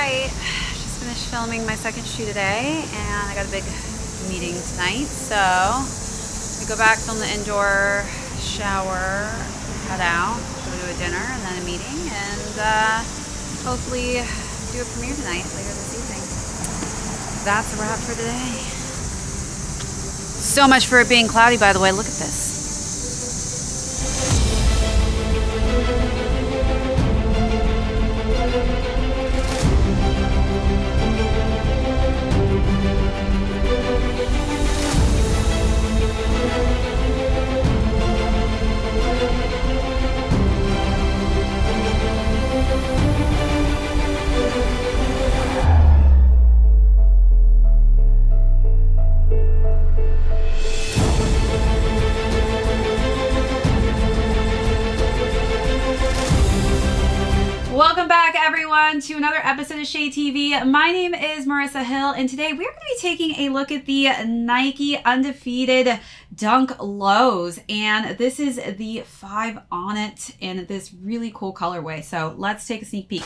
right, just finished filming my second shoot today, and I got a big meeting tonight, so we go back, film the indoor, shower, head out, go to a dinner, and then a meeting, and hopefully do a premiere tonight, later this evening. That's a wrap for today. So much for it being cloudy, by the way. Look at this. Welcome back, everyone, to another episode of ShadeTV. My name is Marissa Hill, and today we're going to be taking a look at the Nike Undefeated Dunk Lows, and this is the 5 on it in this really cool colorway. So let's take a sneak peek.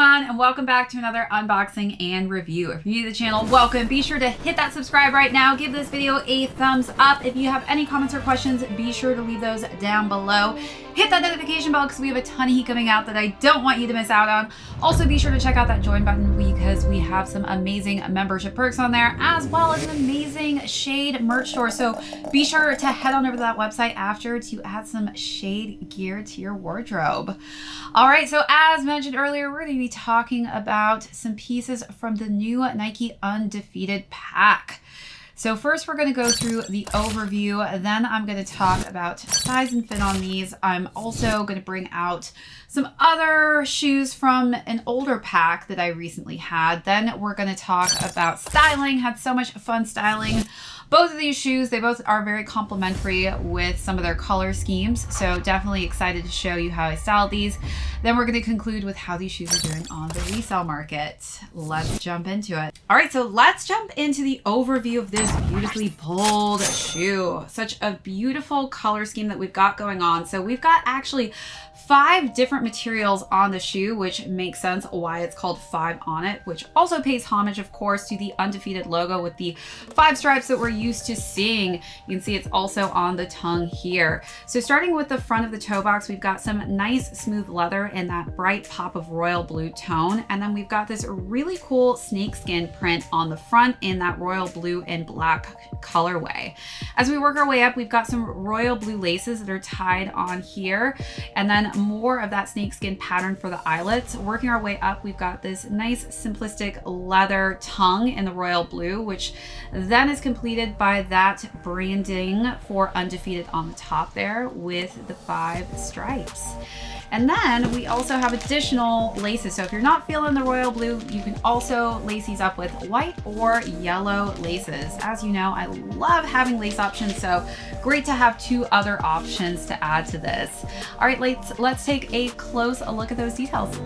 And welcome back to another unboxing and review. If you're new to the channel, welcome. Be sure to hit that subscribe right now. Give this video a thumbs up. If you have any comments or questions, be sure to leave those down below. Hit that notification bell because we have a ton of heat coming out that I don't want you to miss out on. Also, be sure to check out that join button because we have some amazing membership perks on there, as well as an amazing Shade merch store. So be sure to head on over to that website after to add some Shade gear to your wardrobe. All right, so as mentioned earlier, we're going to be talking about some pieces from the new Nike Undefeated pack. So first we're going to go through the overview, then I'm going to talk about size and fit on these. I'm also going to bring out some other shoes from an older pack that I recently had. Then we're going to talk about styling. Had so much fun styling both of these shoes. They both are very complementary with some of their color schemes. So definitely excited to show you how I styled these. Then we're going to conclude with how these shoes are doing on the resale market. Let's jump into it. All right, so let's jump into the overview of this beautifully bold shoe. Such a beautiful color scheme that we've got going on. So we've got actually 5 different materials on the shoe, which makes sense why it's called 5 on it, which also pays homage, of course, to the Undefeated logo with the 5 stripes that we're used to seeing. You can see it's also on the tongue here. So starting with the front of the toe box, we've got some nice smooth leather in that bright pop of royal blue tone. And then we've got this really cool snakeskin print on the front in that royal blue and black colorway. As we work our way up, we've got some royal blue laces that are tied on here, and then more of that snakeskin pattern for the eyelets. Working our way up, we've got this nice simplistic leather tongue in the royal blue, which then is completed by that branding for Undefeated on the top there with the 5 stripes. And then we also have additional laces. So if you're not feeling the royal blue, you can also lace these up with white or yellow laces. As you know, I love having lace options, so great to have 2 other options to add to this. All right, let's take a close look at those details.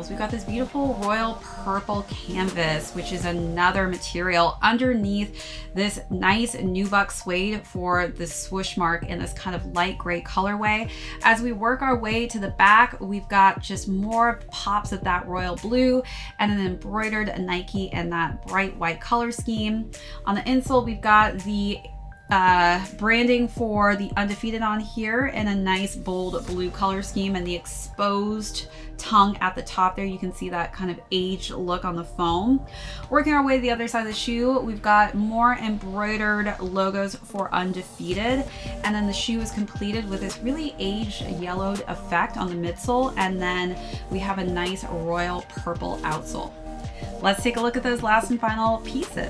materials. We've got this beautiful royal purple canvas, which is another material underneath this nice nubuck suede for the swoosh mark in this kind of light gray colorway. As we work our way to the back, we've got just more pops of that royal blue and an embroidered Nike in that bright white color scheme. On the insole, we've got the branding for the Undefeated on here in a nice bold blue color scheme, and the exposed tongue at the top there. You can see that kind of aged look on the foam. Working our way to the other side of the shoe, we've got more embroidered logos for Undefeated, and then the shoe is completed with this really aged yellowed effect on the midsole, and then we have a nice royal purple outsole. Let's take a look at those last and final pieces.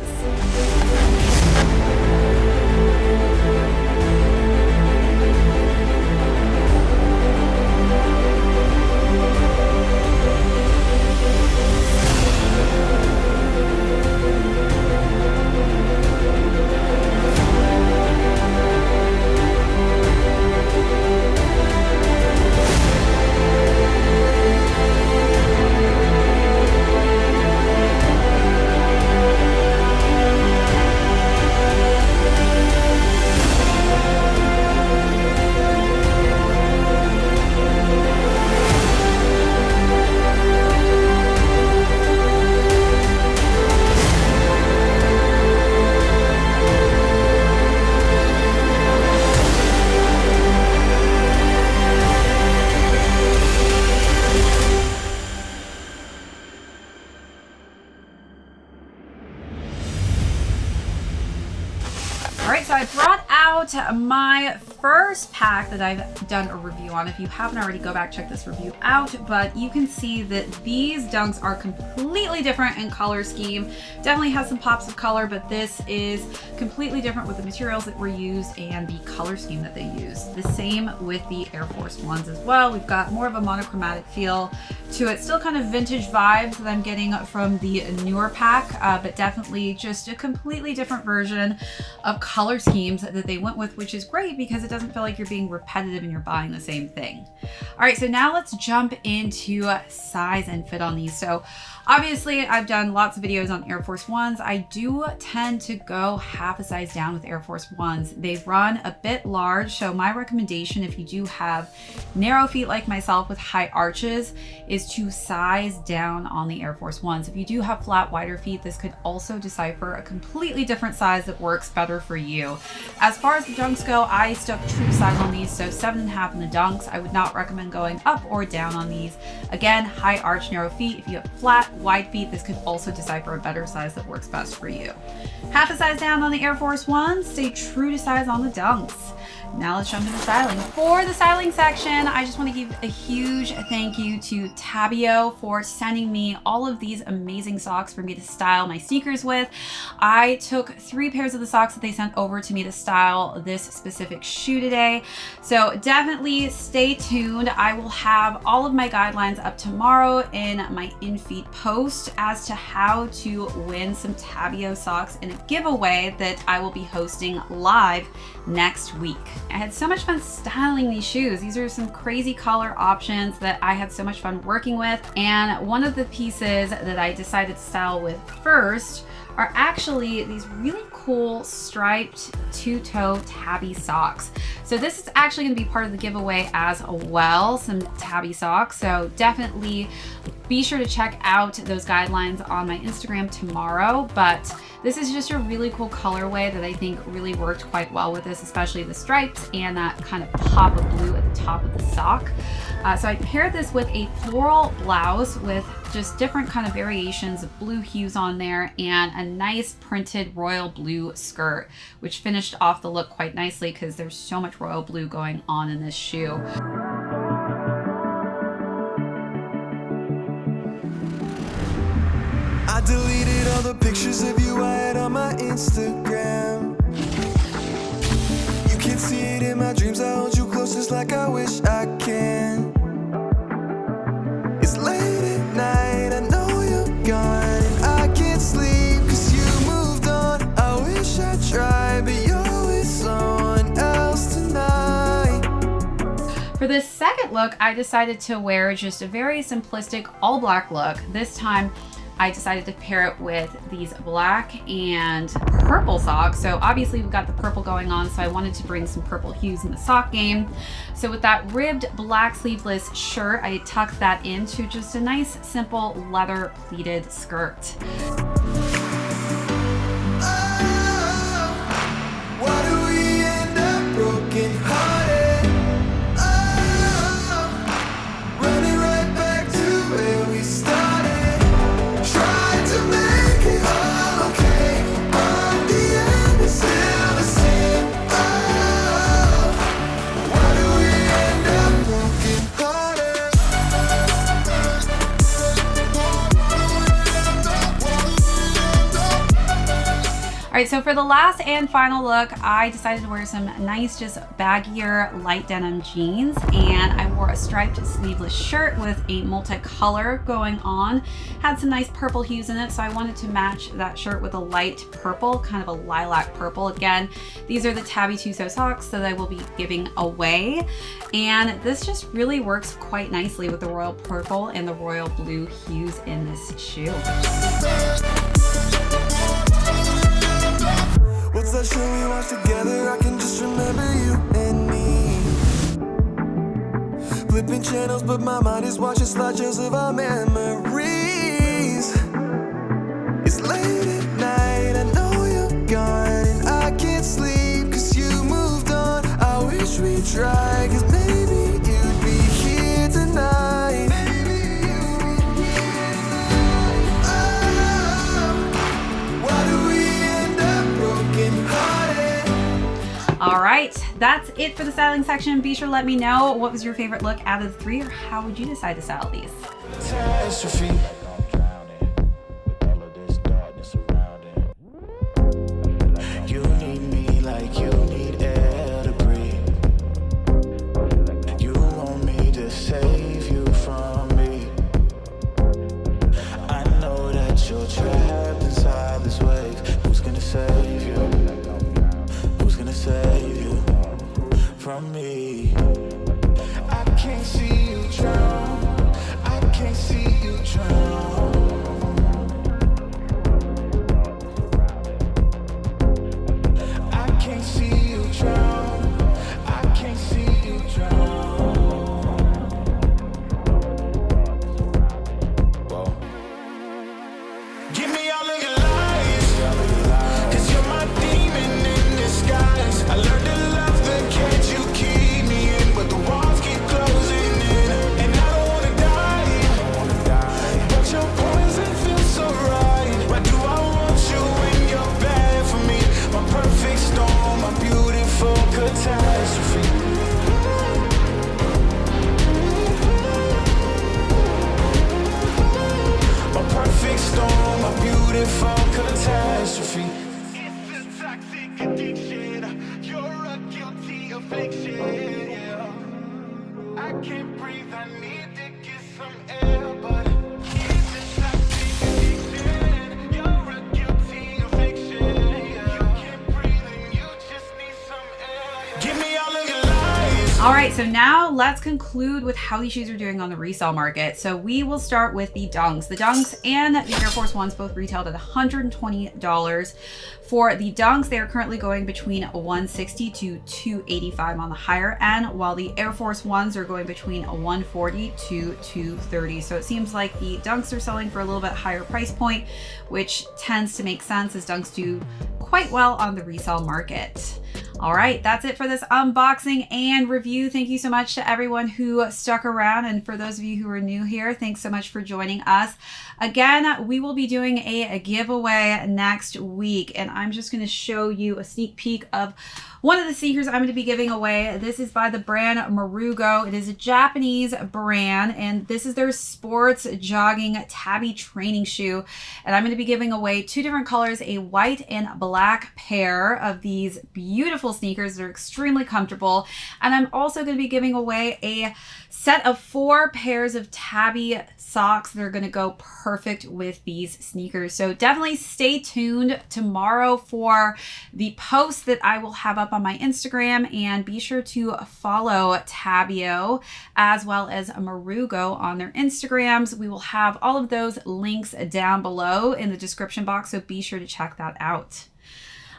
All right, so I brought out my first pack that I've done a review on. If you haven't already, go back, check this review out. But you can see that these dunks are completely different in color scheme. Definitely has some pops of color, but this is completely different with the materials that were used and the color scheme that they used. The same with the Air Force Ones as well. We've got more of a monochromatic feel to it. Still kind of vintage vibes that I'm getting from the newer pack, but definitely just a completely different version of color schemes that they went with, which is great because it doesn't feel like you're being repetitive and you're buying the same thing. All right, so now let's jump into size and fit on these. So obviously I've done lots of videos on Air Force Ones. I do tend to go half a size down with Air Force Ones. They run a bit large, so my recommendation if you do have narrow feet like myself with high arches is to size down on the Air Force Ones. If you do have flat, wider feet, this could also decipher a completely different size that works better for you. As far as the dunks go, I stuck true to size on these, so 7.5 in the dunks. I would not recommend going up or down on these. Again, high arch, narrow feet. If you have flat, wide feet, this could also decipher a better size that works best for you. Half a size down on the Air Force Ones, stay true to size on the dunks. Now let's jump into styling. For the styling section, I just want to give a huge thank you to Tabio for sending me all of these amazing socks for me to style my sneakers with. I took 3 pairs of the socks that they sent over to me to style this specific shoe today. So definitely stay tuned. I will have all of my guidelines up tomorrow in my in-feed post as to how to win some Tabio socks in a giveaway that I will be hosting live next week. I had so much fun styling these shoes. These are some crazy color options that I had so much fun working with. And one of the pieces that I decided to style with first are actually these really cool striped two-toe tabby socks. So this is actually going to be part of the giveaway as well, some tabby socks. So definitely be sure to check out those guidelines on my Instagram tomorrow. But this is just a really cool colorway that I think really worked quite well with this, especially the stripes and that kind of pop of blue at the top of the sock. So I paired this with a floral blouse with just different kind of variations of blue hues on there and a nice printed royal blue skirt, which finished off the look quite nicely because there's so much royal blue going on in this shoe. I deleted all the pictures of you I had on my Instagram. You can see it in my dreams. I hold you close just like I wish I can. It's late at night, I know you're gone, and I can't sleep cause you moved on. I wish I tried, but you're with someone else tonight. For the second second look, I decided to wear just a very simplistic all black look. This time I decided to pair it with these black and purple socks. So obviously we've got the purple going on, so I wanted to bring some purple hues in the sock game. So with that ribbed black sleeveless shirt, I tucked that into just a nice simple leather pleated skirt. All right, so for the last and final look, I decided to wear some nice, just baggier light denim jeans, and I wore a striped sleeveless shirt with a multicolor going on. Had some nice purple hues in it, so I wanted to match that shirt with a light purple, kind of a lilac purple. Again, these are the Tabio socks that I will be giving away, and this just really works quite nicely with the royal purple and the royal blue hues in this shoe. What's that show we watched together? I can just remember you and me. Flipping channels, but my mind is watching slideshows of our memories. It's late at night, I know you're gone, and I can't sleep 'cause you moved on. I wish we tried, 'cause maybe you'd be here tonight. All right, that's it for the styling section. Be sure to let me know what was your favorite look out of the three, or how would you decide to style these? You need me like you need air to breathe. You want me to save you from me. I know that you're trapped inside this wave. Who's gonna save you? Who's gonna save you from me? I can't see you drown. I can't see you drown. I can't see you drown. I can't see you drown. Whoa. Give me all of your lies, 'cause you're my demon in disguise. I learned to love the cage you keep me in, but the walls keep closing in, and I don't wanna die. But your poison feels so right. Why do I want you when you're bad for me? My perfect storm, my beautiful catastrophe. My perfect storm, my beautiful catastrophe. It's a toxic addiction. You're a guilty affliction. Yeah. I can't breathe. I need to get some air, but it's a toxic addiction. You're a guilty affliction. Yeah. You can't breathe and you just need some air. Yeah. Give me all of your lies. All right, so now let's conclude with how these shoes are doing on the resale market. So we will start with the Dunks. The Dunks and the Air Force Ones both retailed at $120. For the Dunks, they are currently going between $160 to $285 on the higher end, while the Air Force Ones are going between $140 to $230. So it seems like the Dunks are selling for a little bit higher price point, which tends to make sense as Dunks do quite well on the resale market. All right, that's it for this unboxing and review. Thank you so much to everyone who stuck around. And for those of you who are new here, thanks so much for joining us. Again, we will be doing a giveaway next week, and I'm just going to show you a sneak peek of one of the sneakers I'm going to be giving away. This is by the brand Marugo. It is a Japanese brand, and this is their sports jogging tabby training shoe. And I'm going to be giving away two different colors, a white and black pair of these beautiful sneakers. They're extremely comfortable. And I'm also going to be giving away a set of 4 pairs of tabby socks that are going to go perfect with these sneakers. So definitely stay tuned tomorrow for the post that I will have up up on my Instagram, and be sure to follow Tabio as well as Marugo on their Instagrams. We will have all of those links down below in the description box, so be sure to check that out.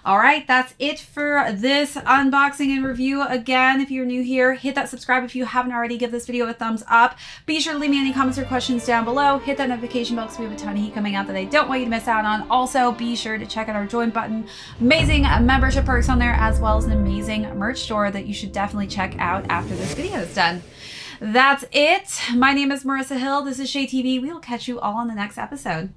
All right, that's it for this unboxing and review. Again, if you're new here, hit that subscribe. If you haven't already, give this video a thumbs up. Be sure to leave me any comments or questions down below. Hit that notification bell because we have a ton of heat coming out that I don't want you to miss out on. Also, be sure to check out our join button. Amazing membership perks on there, as well as an amazing merch store that you should definitely check out after this video is done. That's it. My name is Marissa Hill. This is ShadeTV. We will catch you all on the next episode.